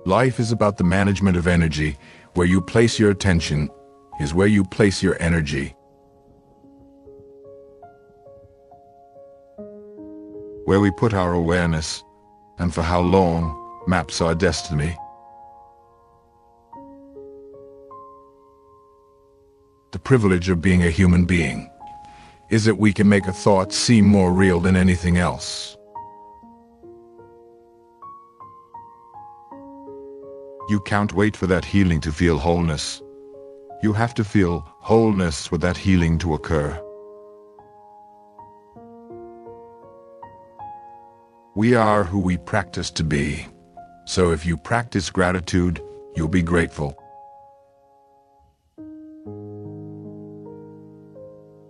Life is about the management of energy. Where you place your attention is where you place your energy. Where we put our awareness, and for how long, maps our destiny. The privilege of being a human being is that we can make a thought seem more real than anything else. You can't wait for that healing to feel wholeness. You have to feel wholeness for that healing to occur. We are who we practice to be. So if you practice gratitude, you'll be grateful.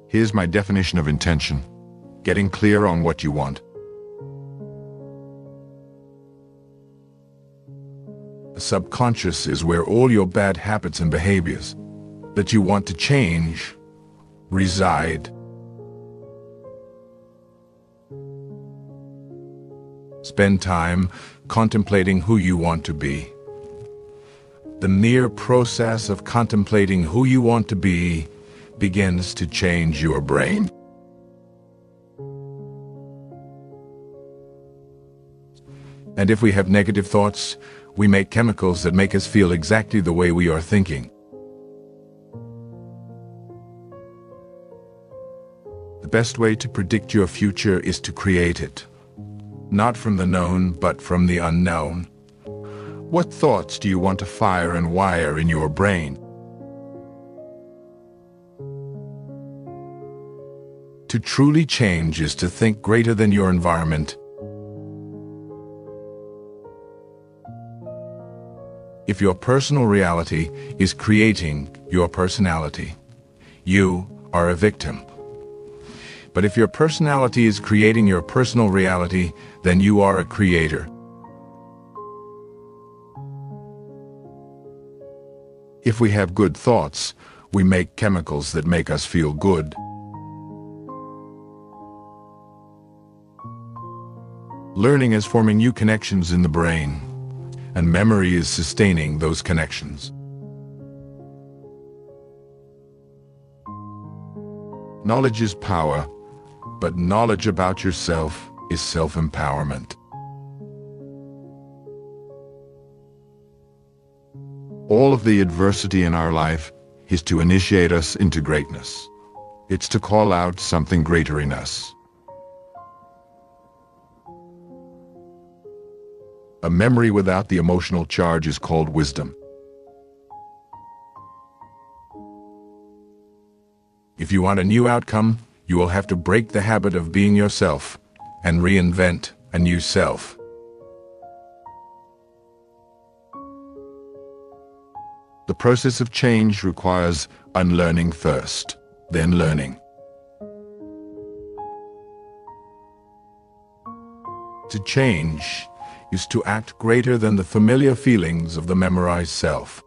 Here's my definition of intention: getting clear on what you want. The subconscious is where all your bad habits and behaviors that you want to change reside. Spend time contemplating who you want to be. The mere process of contemplating who you want to be begins to change your brain. And if we have negative thoughts, we make chemicals that make us feel exactly the way we are thinking. The best way to predict your future is to create it. Not from the known, but from the unknown. What thoughts do you want to fire and wire in your brain? To truly change is to think greater than your environment. If your personal reality is creating your personality, you are a victim. But if your personality is creating your personal reality, then you are a creator. If we have good thoughts, we make chemicals that make us feel good. Learning is forming new connections in the brain, and memory is sustaining those connections. Knowledge is power, but knowledge about yourself is self-empowerment. All of the adversity in our life is to initiate us into greatness. It's to call out something greater in us. A memory without the emotional charge is called wisdom. If you want a new outcome, you will have to break the habit of being yourself and reinvent a new self. The process of change requires unlearning first, then learning. To change is to act greater than the familiar feelings of the memorized self.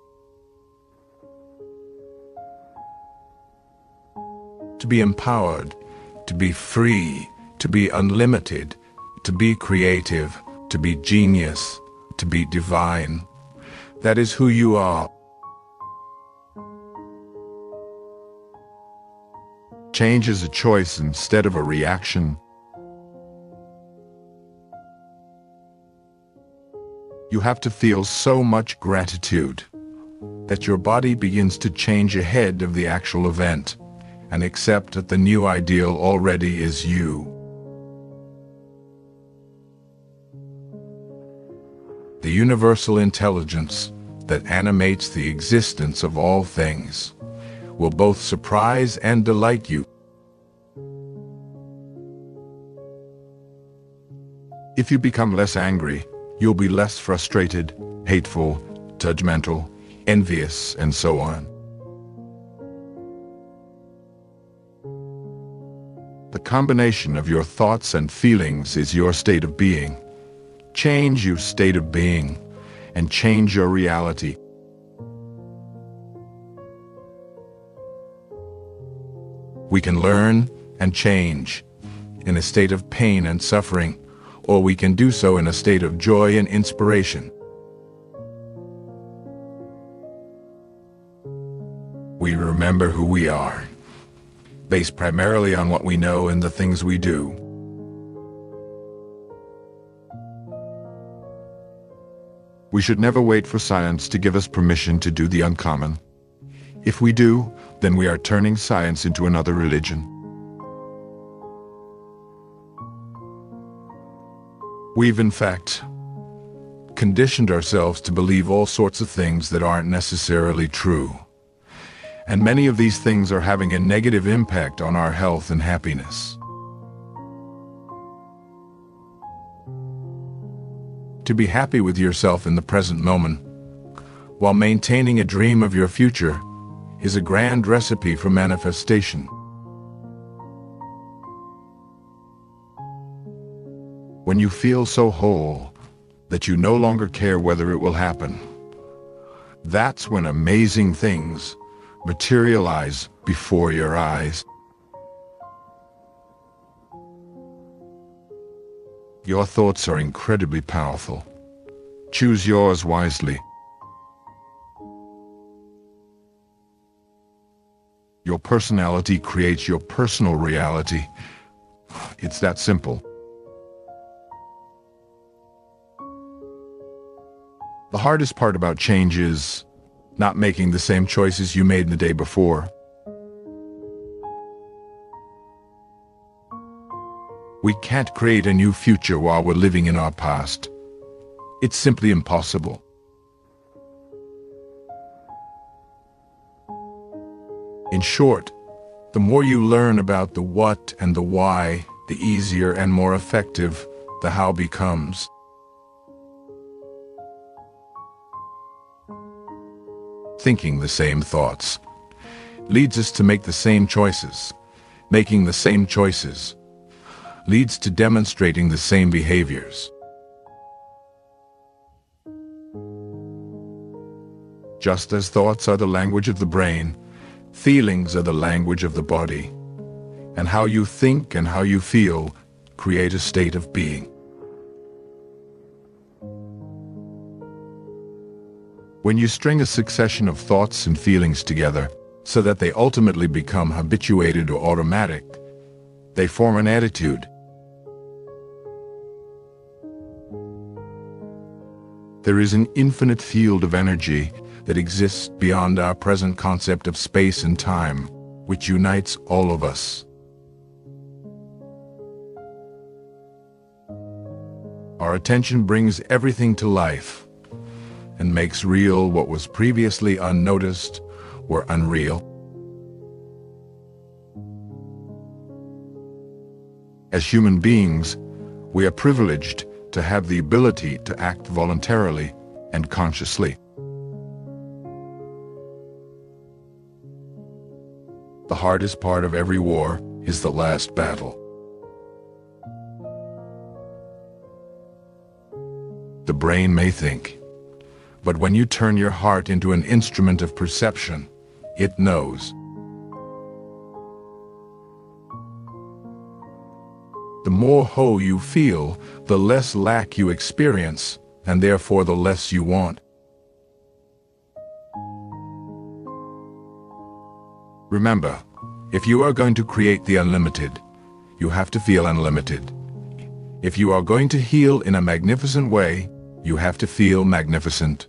To be empowered, to be free, to be unlimited, to be creative, to be genius, to be divine. That is who you are. Change is a choice instead of a reaction. You have to feel so much gratitude that your body begins to change ahead of the actual event and accept that the new ideal already is you. The universal intelligence that animates the existence of all things will both surprise and delight you. If you become less angry, you'll be less frustrated, hateful, judgmental, envious, and so on. The combination of your thoughts and feelings is your state of being. Change your state of being, and change your reality. We can learn and change in a state of pain and suffering, or we can do so in a state of joy and inspiration. remember who we are, based primarily on what we know and the things we do. We should never wait for science to give us permission to do the uncommon. If we do, then we are turning science into another religion. We've, in fact, conditioned ourselves to believe all sorts of things that aren't necessarily true. And many of these things are having a negative impact on our health and happiness. To be happy with yourself in the present moment, while maintaining a dream of your future, is a grand recipe for manifestation. When you feel so whole that you no longer care whether it will happen, that's when amazing things materialize before your eyes. Your thoughts are incredibly powerful. Choose yours wisely. Your personality creates your personal reality. It's that simple. The hardest part about change is not making the same choices you made the day before. We can't create a new future while we're living in our past. It's simply impossible. In short, the more you learn about the what and the why, the easier and more effective the how becomes. Thinking the same thoughts leads us to make the same choices. Making the same choices leads to demonstrating the same behaviors. Just as thoughts are the language of the brain, feelings are the language of the body, and how you think and how you feel create a state of being. When you string a succession of thoughts and feelings together so that they ultimately become habituated or automatic, they form an attitude. There is an infinite field of energy that exists beyond our present concept of space and time, which unites all of us. Our attention brings everything to life and makes real what was previously unnoticed or unreal. As human beings, we are privileged to have the ability to act voluntarily and consciously. The hardest part of every war is the last battle. The brain may think, but when you turn your heart into an instrument of perception, it knows. The more whole you feel, the less lack you experience, and therefore the less you want. Remember, if you are going to create the unlimited, you have to feel unlimited. If you are going to heal in a magnificent way, you have to feel magnificent.